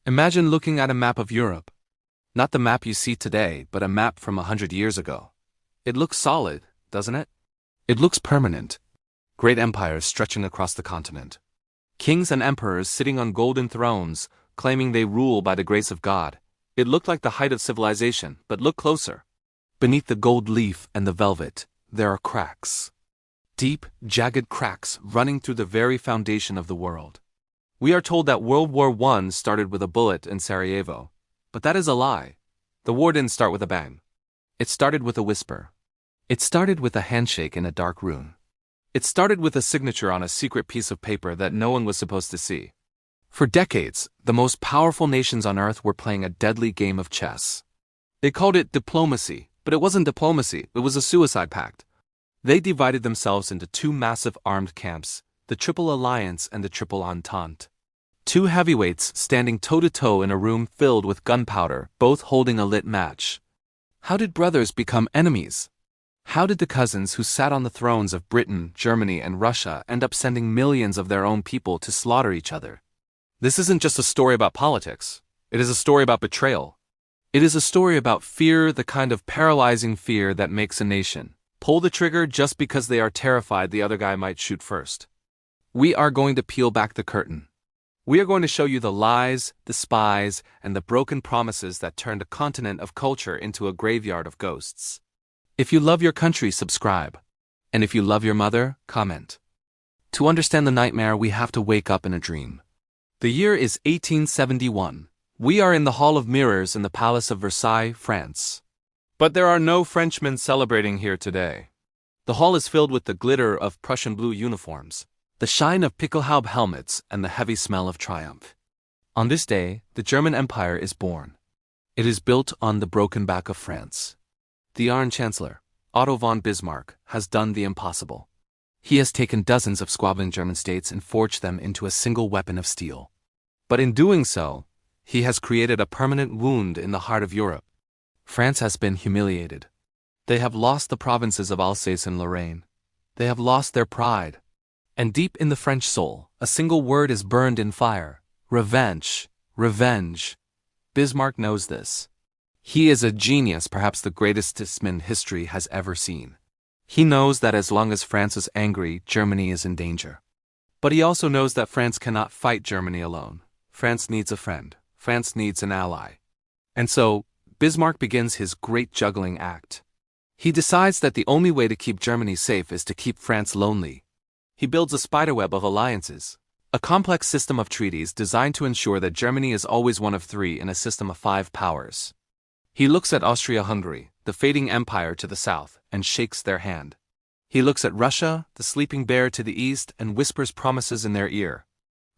Imagine looking at a map of Europe. Not the map you see today, but a map from 100 years ago. It looks solid, doesn't it? It looks permanent. Great empires stretching across the continent. Kings and emperors sitting on golden thrones, claiming they rule by the grace of God. It looked like the height of civilization, but look closer. Beneath the gold leaf and the velvet, there are cracks. Deep, jagged cracks running through the very foundation of the world. We are told that World War I started with a bullet in Sarajevo. But that is a lie. The war didn't start with a bang. It started with a whisper. It started with a handshake in a dark room. It started with a signature on a secret piece of paper that no one was supposed to see. For decades, the most powerful nations on earth were playing a deadly game of chess. They called it diplomacy, but it wasn't diplomacy, it was a suicide pact. They divided themselves into two massive armed camps, the Triple Alliance and the Triple Entente. Two heavyweights standing toe-to-toe in a room filled with gunpowder, both holding a lit match. How did brothers become enemies? How did the cousins who sat on the thrones of Britain, Germany, and Russia end up sending millions of their own people to slaughter each other? This isn't just a story about politics. It is a story about betrayal. It is a story about fear, the kind of paralyzing fear that makes a nation pull the trigger just because they are terrified the other guy might shoot first. We are going to peel back the curtain. We are going to show you the lies, the spies, and the broken promises that turned a continent of culture into a graveyard of ghosts. If you love your country, subscribe. And if you love your mother, comment. To understand the nightmare, we have to wake up in a dream. The year is 1871. We are in the Hall of Mirrors in the Palace of Versailles, France. But there are no Frenchmen celebrating here today. The hall is filled with the glitter of Prussian blue uniforms, the shine of Pickelhaube helmets, and the heavy smell of triumph. On this day, the German Empire is born. It is built on the broken back of France. The Iron Chancellor, Otto von Bismarck, has done the impossible. He has taken dozens of squabbling German states and forged them into a single weapon of steel. But in doing so, he has created a permanent wound in the heart of Europe. France has been humiliated. They have lost the provinces of Alsace and Lorraine. They have lost their pride. And deep in the French soul, a single word is burned in fire: revenge, revenge. Bismarck knows this. He is a genius, perhaps the greatest statesman history has ever seen. He knows that as long as France is angry, Germany is in danger. But he also knows that France cannot fight Germany alone. France needs a friend. France needs an ally. And so, Bismarck begins his great juggling act. He decides that the only way to keep Germany safe is to keep France lonely. He builds a spiderweb of alliances, a complex system of treaties designed to ensure that Germany is always one of three in a system of 5 powers. He looks at Austria-Hungary, the fading empire to the south, and shakes their hand. He looks at Russia, the sleeping bear to the east, and whispers promises in their ear.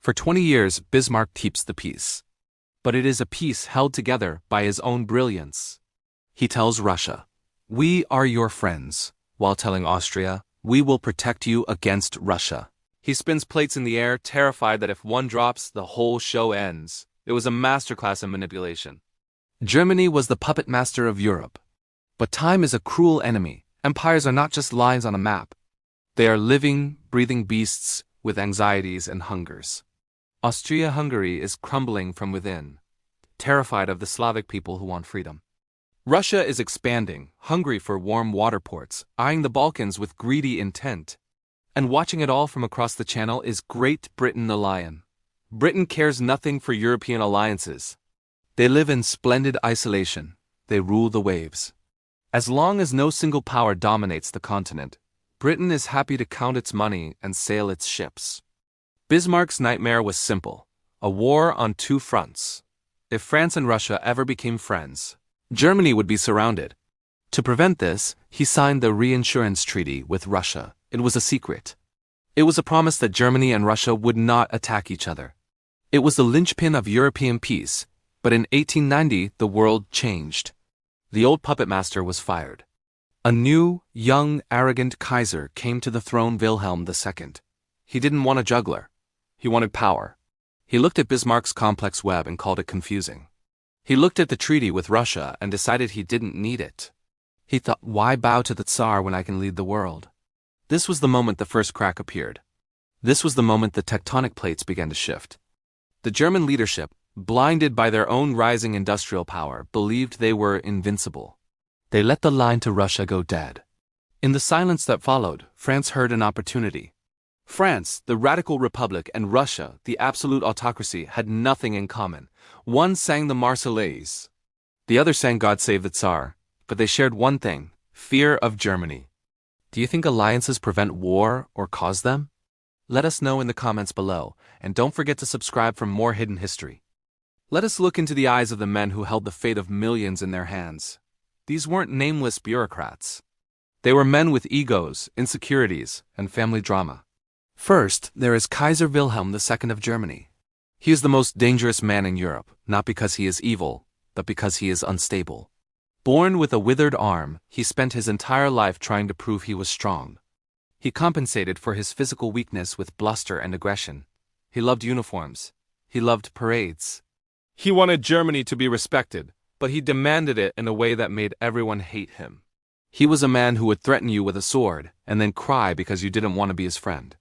For 20 years, Bismarck keeps the peace. But it is a peace held together by his own brilliance. He tells Russia, "We are your friends," while telling Austria, "We will protect you against Russia." He spins plates in the air, terrified that if one drops, the whole show ends. It was a masterclass in manipulation. Germany was the puppet master of Europe. But time is a cruel enemy. Empires are not just lines on a map. They are living, breathing beasts with anxieties and hungers. Austria-Hungary is crumbling from within, terrified of the Slavic people who want freedom. Russia is expanding, hungry for warm water ports, eyeing the Balkans with greedy intent. And watching it all from across the channel is Great Britain the lion. Britain cares nothing for European alliances. They live in splendid isolation. They rule the waves. As long as no single power dominates the continent, Britain is happy to count its money and sail its ships. Bismarck's nightmare was simple: a war on 2 fronts. If France and Russia ever became friends, Germany would be surrounded. To prevent this, he signed the reinsurance treaty with Russia. It was a secret. It was a promise that Germany and Russia would not attack each other. It was the linchpin of European peace, but in 1890 the world changed. The old puppet master was fired. A new, young, arrogant Kaiser came to the throne, Wilhelm II. He didn't want a juggler. He wanted power. He looked at Bismarck's complex web and called it confusing. He looked at the treaty with Russia and decided he didn't need it. He thought, why bow to the Tsar when I can lead the world? This was the moment the first crack appeared. This was the moment the tectonic plates began to shift. The German leadership, blinded by their own rising industrial power, believed they were invincible. They let the line to Russia go dead. In the silence that followed, France heard an opportunity. France, the radical republic, and Russia, the absolute autocracy, had nothing in common. One sang the Marseillaise. The other sang God Save the Tsar, but they shared one thing: fear of Germany. Do you think alliances prevent war or cause them? Let us know in the comments below, and don't forget to subscribe for more hidden history. Let us look into the eyes of the men who held the fate of millions in their hands. These weren't nameless bureaucrats. They were men with egos, insecurities, and family drama. First, there is Kaiser Wilhelm II of Germany. He is the most dangerous man in Europe, not because he is evil, but because he is unstable. Born with a withered arm, he spent his entire life trying to prove he was strong. He compensated for his physical weakness with bluster and aggression. He loved uniforms. He loved parades. He wanted Germany to be respected, but he demanded it in a way that made everyone hate him. He was a man who would threaten you with a sword and then cry because you didn't want to be his friend.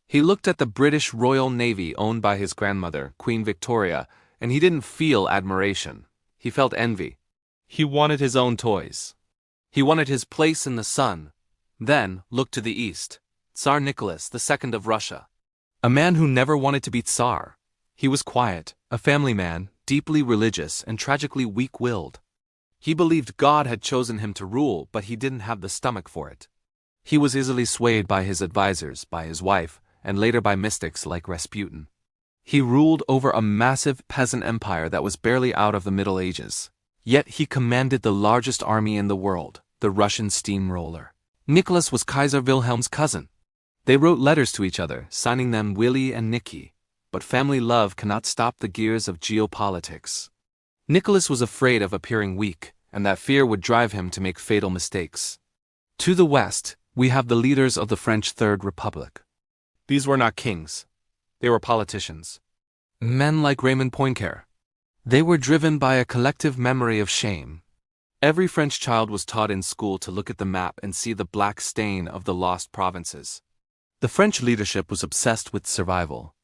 He looked at the British Royal Navy owned by his grandmother, Queen Victoria, and he didn't feel admiration. He felt envy. He wanted his own toys. He wanted his place in the sun. Then, look to the east. Tsar Nicholas II of Russia. A man who never wanted to be Tsar. He was quiet, a family man, deeply religious, and tragically weak-willed. He believed God had chosen him to rule, but he didn't have the stomach for it. He was easily swayed by his advisors, by his wife, and later by mystics like Rasputin. He ruled over a massive peasant empire that was barely out of the Middle Ages. Yet he commanded the largest army in the world, the Russian steamroller. Nicholas was Kaiser Wilhelm's cousin. They wrote letters to each other, signing them Willy and Nicky. But family love cannot stop the gears of geopolitics. Nicholas was afraid of appearing weak, and that fear would drive him to make fatal mistakes. To the west, we have the leaders of the French Third Republic. These were not kings. They were politicians. Men like Raymond Poincaré. They were driven by a collective memory of shame. Every French child was taught in school to look at the map and see the black stain of the lost provinces. The French leadership was obsessed with survival.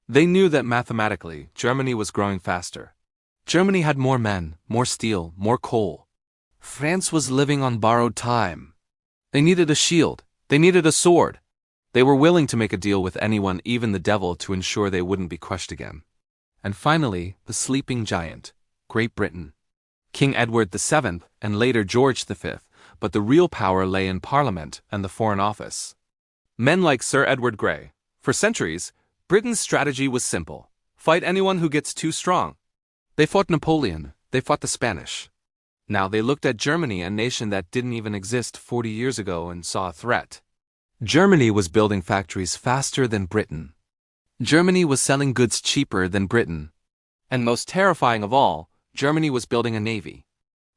They knew that mathematically, Germany was growing faster. Germany had more men, more steel, more coal. France was living on borrowed time. They needed a shield. They needed a sword. They were willing to make a deal with anyone, even the devil, to ensure they wouldn't be crushed again. And finally, the sleeping giant, Great Britain. King Edward VII and later George V, but the real power lay in Parliament and the Foreign Office. Men like Sir Edward Grey. For centuries, Britain's strategy was simple: fight anyone who gets too strong. They fought Napoleon. They fought the Spanish. Now they looked at Germany, a nation that didn't even exist 40 years ago, and saw a threat. Germany was building factories faster than Britain. Germany was selling goods cheaper than Britain. And most terrifying of all, Germany was building a navy.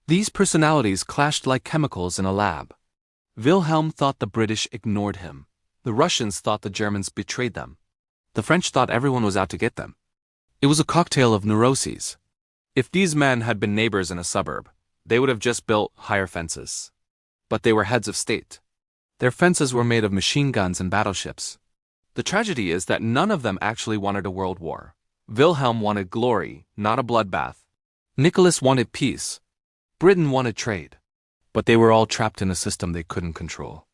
These personalities clashed like chemicals in a lab. Wilhelm thought the British ignored him. The Russians thought the Germans betrayed them. The French thought everyone was out to get them. It was a cocktail of neuroses. If these men had been neighbors in a suburb, they would have just built higher fences. But they were heads of state. Their fences were made of machine guns and battleships. The tragedy is that none of them actually wanted a world war. Wilhelm wanted glory, not a bloodbath. Nicholas wanted peace. Britain wanted trade. But they were all trapped in a system they couldn't control.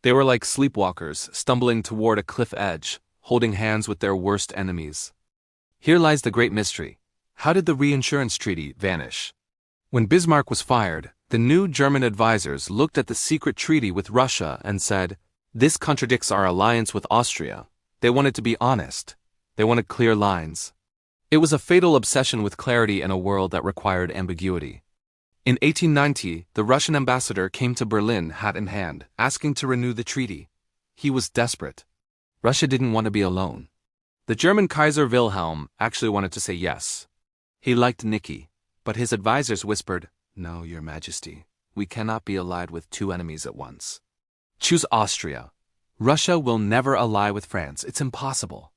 They were like sleepwalkers, stumbling toward a cliff edge, holding hands with their worst enemies. Here lies the great mystery. How did the reinsurance treaty vanish? When Bismarck was fired, the new German advisors looked at the secret treaty with Russia and said, "This contradicts our alliance with Austria." They wanted to be honest. They wanted clear lines. It was a fatal obsession with clarity in a world that required ambiguity. In 1890, the Russian ambassador came to Berlin hat in hand, asking to renew the treaty. He was desperate. Russia didn't want to be alone. The German Kaiser Wilhelm actually wanted to say yes. He liked Nicky, but his advisors whispered, "No, Your Majesty, we cannot be allied with two enemies at once. Choose Austria. Russia will never ally with France. It's impossible.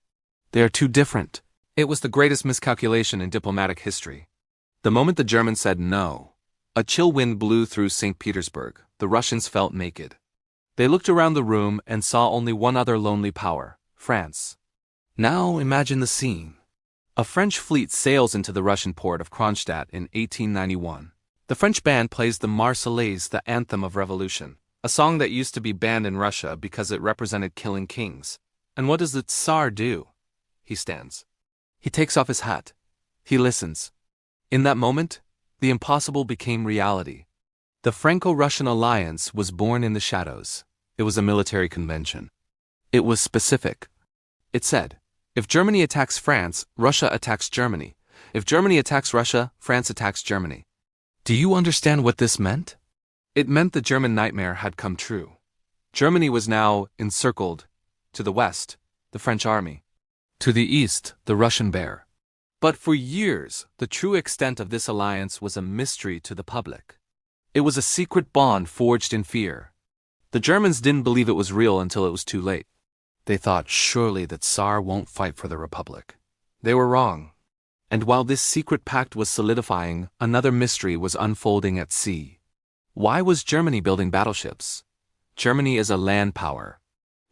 They are too different." It was the greatest miscalculation in diplomatic history. The moment the Germans said no, a chill wind blew through St. Petersburg. The Russians felt naked. They looked around the room and saw only one other lonely power: France. Now imagine the scene. A French fleet sails into the Russian port of Kronstadt in 1891. The French band plays the Marseillaise, the anthem of revolution, a song that used to be banned in Russia because it represented killing kings. And what does the Tsar do? He stands. He takes off his hat. He listens. In that moment, the impossible became reality. The Franco-Russian alliance was born in the shadows. It was a military convention. It was specific. It said, if Germany attacks France, Russia attacks Germany. If Germany attacks Russia, France attacks Germany. Do you understand what this meant? It meant the German nightmare had come true. Germany was now encircled. To the west, the French army. To the east, the Russian bear. But for years, the true extent of this alliance was a mystery to the public. It was a secret bond forged in fear. The Germans didn't believe it was real until it was too late. They thought surely the Tsar won't fight for the Republic. They were wrong. And while this secret pact was solidifying, another mystery was unfolding at sea. Why was Germany building battleships? Germany is a land power.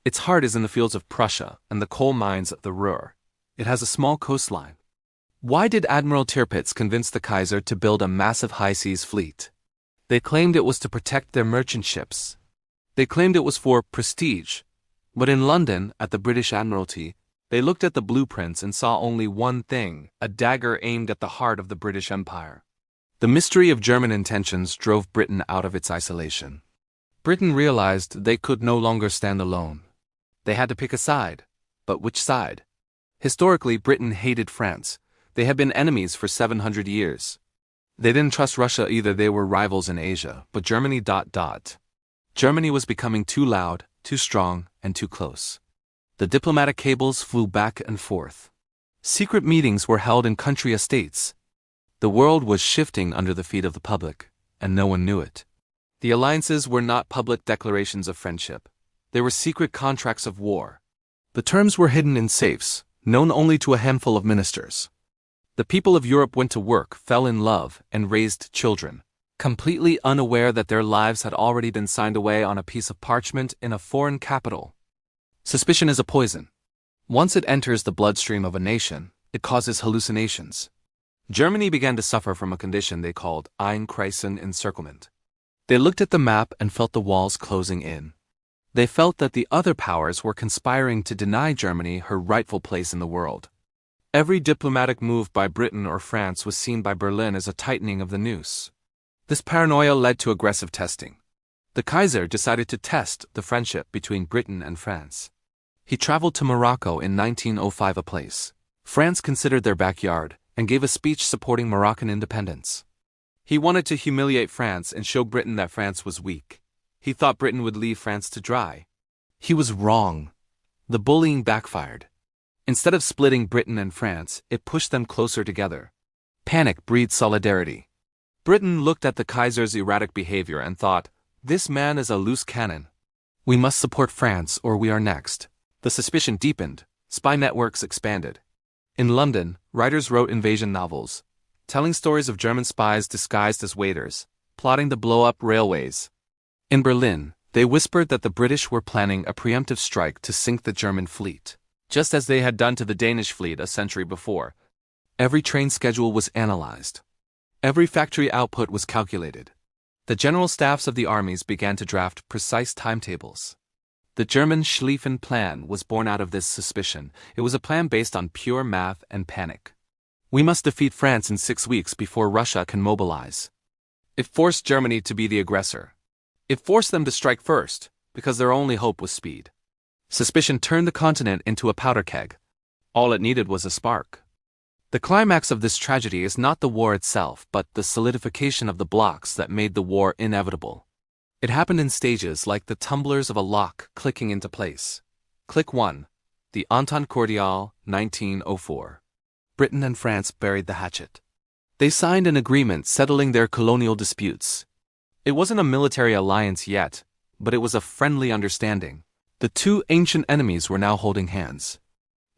Its heart is in the fields of Prussia and the coal mines of the Ruhr. It has a small coastline. Why did Admiral Tirpitz convince the Kaiser to build a massive high-seas fleet? They claimed it was to protect their merchant ships. They claimed it was for prestige. But in London, at the British Admiralty, they looked at the blueprints and saw only one thing, a dagger aimed at the heart of the British Empire. The mystery of German intentions drove Britain out of its isolation. Britain realized they could no longer stand alone. They had to pick a side. But which side? Historically, Britain hated France. They had been enemies for 700 years. They didn't trust Russia either. They were rivals in Asia, but Germany. Germany was becoming too loud, too strong, and too close. The diplomatic cables flew back and forth. Secret meetings were held in country estates. The world was shifting under the feet of the public, and no one knew it. The alliances were not public declarations of friendship. They were secret contracts of war. The terms were hidden in safes, known only to a handful of ministers. The people of Europe went to work, fell in love, and raised children, completely unaware that their lives had already been signed away on a piece of parchment in a foreign capital. Suspicion is a poison. Once it enters the bloodstream of a nation, it causes hallucinations. Germany began to suffer from a condition they called Einkreisen encirclement. They looked at the map and felt the walls closing in. They felt that the other powers were conspiring to deny Germany her rightful place in the world. Every diplomatic move by Britain or France was seen by Berlin as a tightening of the noose. This paranoia led to aggressive testing. The Kaiser decided to test the friendship between Britain and France. He traveled to Morocco in 1905, a place France considered their backyard, and gave a speech supporting Moroccan independence. He wanted to humiliate France and show Britain that France was weak. He thought Britain would leave France to dry. He was wrong. The bullying backfired. Instead of splitting Britain and France, it pushed them closer together. Panic breeds solidarity. Britain looked at the Kaiser's erratic behavior and thought, this man is a loose cannon. We must support France or we are next. The suspicion deepened. Spy networks expanded. In London, writers wrote invasion novels, telling stories of German spies disguised as waiters, plotting to blow up railways. In Berlin, they whispered that the British were planning a preemptive strike to sink the German fleet, just as they had done to the Danish fleet a century before. Every train schedule was analyzed. Every factory output was calculated. The general staffs of the armies began to draft precise timetables. The German Schlieffen Plan was born out of this suspicion. It was a plan based on pure math and panic. We must defeat France in 6 weeks before Russia can mobilize. It forced Germany to be the aggressor. It forced them to strike first, because their only hope was speed. Suspicion turned the continent into a powder keg. All it needed was a spark. The climax of this tragedy is not the war itself, but the solidification of the blocks that made the war inevitable. It happened in stages like the tumblers of a lock clicking into place. Click 1. The Entente Cordiale, 1904. Britain and France buried the hatchet. They signed an agreement settling their colonial disputes. It wasn't a military alliance yet, but it was a friendly understanding. The two ancient enemies were now holding hands.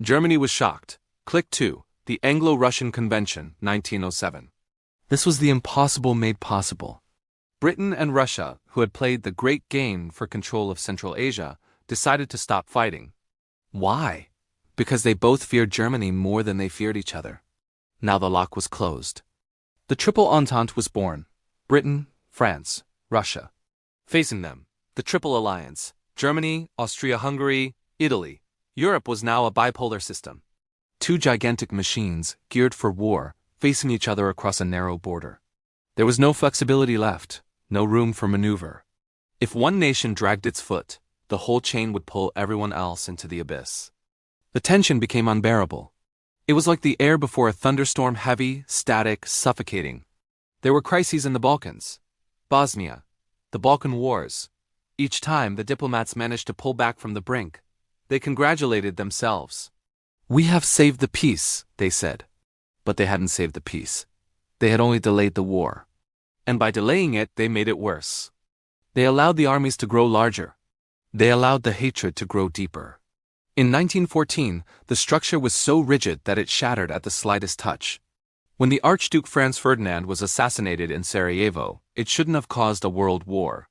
Germany was shocked. Click 2. The Anglo-Russian Convention, 1907. This was the impossible made possible. Britain and Russia, who had played the great game for control of Central Asia, decided to stop fighting. Why? Because they both feared Germany more than they feared each other. Now the lock was closed. The Triple Entente was born. Britain, France, Russia. Facing them, the Triple Alliance, Germany, Austria-Hungary, Italy. Europe was now a bipolar system. Two gigantic machines, geared for war, facing each other across a narrow border. There was no flexibility left, no room for maneuver. If one nation dragged its foot, the whole chain would pull everyone else into the abyss. The tension became unbearable. It was like the air before a thunderstorm, heavy, static, suffocating. There were crises in the Balkans. Bosnia. The Balkan Wars. Each time the diplomats managed to pull back from the brink, they congratulated themselves. "We have saved the peace," they said. But they hadn't saved the peace. They had only delayed the war. And by delaying it, they made it worse. They allowed the armies to grow larger. They allowed the hatred to grow deeper. In 1914, the structure was so rigid that it shattered at the slightest touch. When the Archduke Franz Ferdinand was assassinated in Sarajevo, it shouldn't have caused a world war.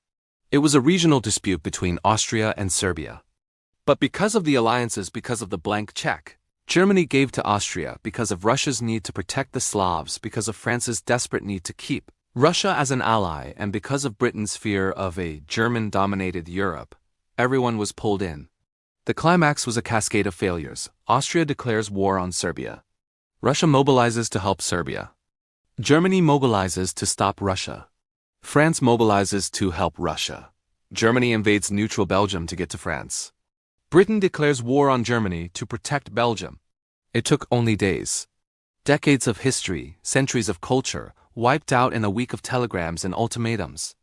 It was a regional dispute between Austria and Serbia. But because of the alliances, because of the blank check, Germany gave to Austria, because of Russia's need to protect the Slavs, because of France's desperate need to keep Russia as an ally, and because of Britain's fear of a German-dominated Europe, everyone was pulled in. The climax was a cascade of failures. Austria declares war on Serbia. Russia mobilizes to help Serbia. Germany mobilizes to stop Russia. France mobilizes to help Russia. Germany invades neutral Belgium to get to France. Britain declares war on Germany to protect Belgium. It took only days. Decades of history, centuries of culture, wiped out in a week of telegrams and ultimatums.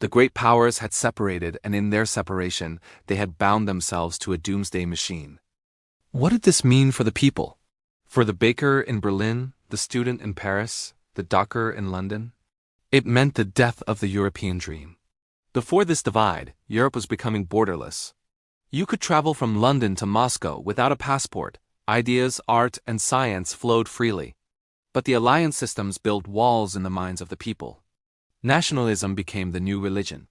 The great powers had separated, and in their separation, they had bound themselves to a doomsday machine. What did this mean for the people? For the baker in Berlin, the student in Paris, the docker in London? It meant the death of the European dream. Before this divide, Europe was becoming borderless. You could travel from London to Moscow without a passport. Ideas, art, and science flowed freely. But the alliance systems built walls in the minds of the people. Nationalism became the new religion.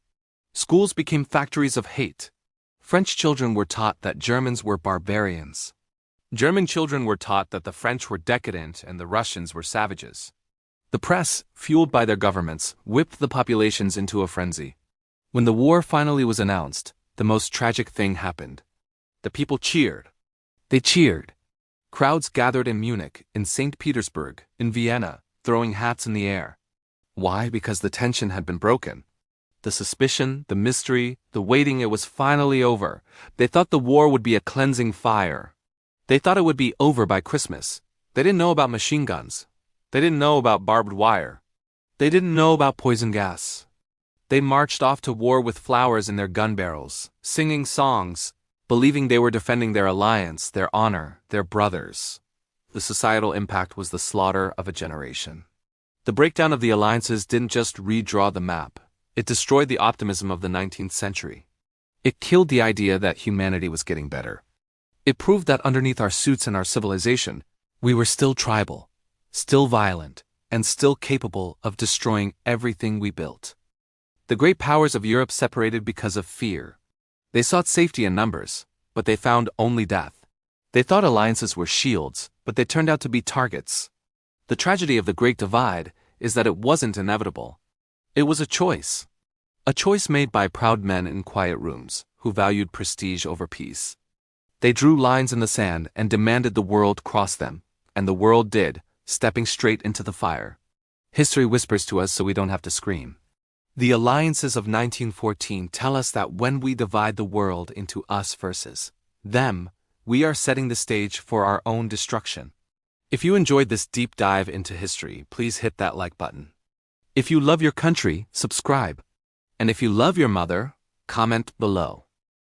Schools became factories of hate. French children were taught that Germans were barbarians. German children were taught that the French were decadent and the Russians were savages. The press, fueled by their governments, whipped the populations into a frenzy. When the war finally was announced, the most tragic thing happened. The people cheered. They cheered. Crowds gathered in Munich, in St. Petersburg, in Vienna, throwing hats in the air. Why? Because the tension had been broken. The suspicion, the mystery, the waiting, it was finally over. They thought the war would be a cleansing fire. They thought it would be over by Christmas. They didn't know about machine guns. They didn't know about barbed wire. They didn't know about poison gas. They marched off to war with flowers in their gun barrels, singing songs, believing they were defending their alliance, their honor, their brothers. The societal impact was the slaughter of a generation. The breakdown of the alliances didn't just redraw the map. It destroyed the optimism of the 19th century. It killed the idea that humanity was getting better. It proved that underneath our suits and our civilization, we were still tribal, still violent, and still capable of destroying everything we built. The great powers of Europe separated because of fear. They sought safety in numbers, but they found only death. They thought alliances were shields, but they turned out to be targets. The tragedy of the Great Divide is that it wasn't inevitable. It was a choice. A choice made by proud men in quiet rooms, who valued prestige over peace. They drew lines in the sand and demanded the world cross them, and the world did, stepping straight into the fire. History whispers to us so we don't have to scream. The alliances of 1914 tell us that when we divide the world into us versus them, we are setting the stage for our own destruction. If you enjoyed this deep dive into history, please hit that like button. If you love your country, subscribe. And if you love your mother, comment below.